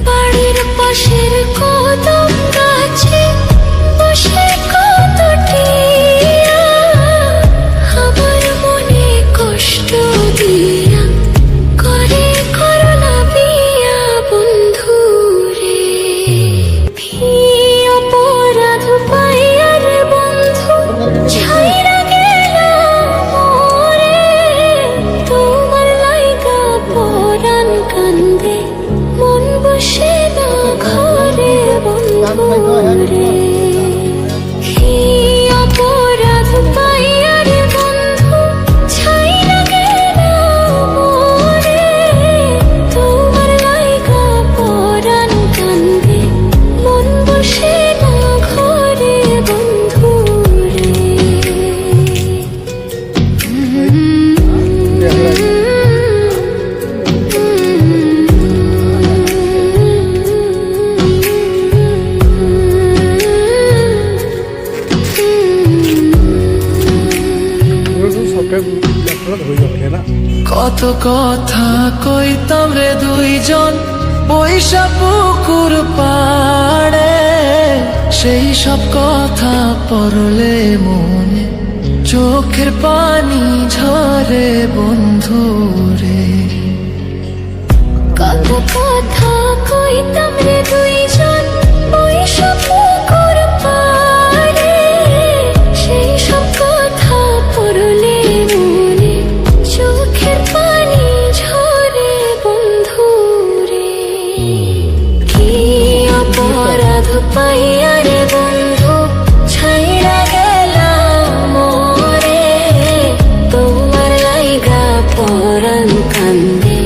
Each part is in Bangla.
বাড়ির পাশের কদম গাছে বসে কত টিয়া আমার মনে কষ্ট দিয়া করে করলা বিয়া বন্ধু রে। অপরাধ পাইয়া রে বন্ধু ছাইরা গেলাম মোরে, তোমার লাইগা পরাণ কান্দে মন বসে না ঘরে বন্ধু রে। অপরাধ পাইয়া রে বন্ধু ছাইরা গেলাম মোরে, তোমার লাইগা পরাণ কান্দে মন বসে না ঘরে বন্ধু রে। কত কথা কইতাম রে দুইজন বৈশা পুকুর পাড়ে, সেই সব কথা পড়লে মনে চোখের পানি ঝরে বন্ধু রে। কত কথা কইতাম রে দুইজন বৈশা পুকুর পাড়ে, সেই সব কথা পড়লে মনে চোখের পানি ঝরে বন্ধু রে। কি অপরাধ পাইয়া রে বন্ধু ছাইরা গেলাম মোরে, তোমার লাইগা পরাণ কান্দে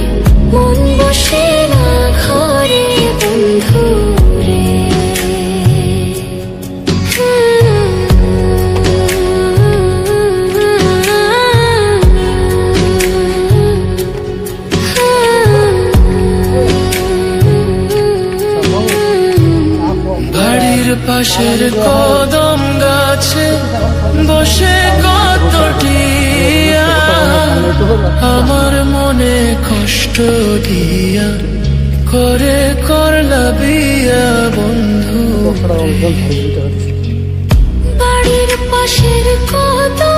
মন বসে না ঘরে বন্ধু রে। বাড়ির পাশের কদম গাছে বসে কত টিয়া আমার মনে কষ্ট দিয়া করে করলা বিয়া বন্ধু রে। বাড়ির পাশের কদম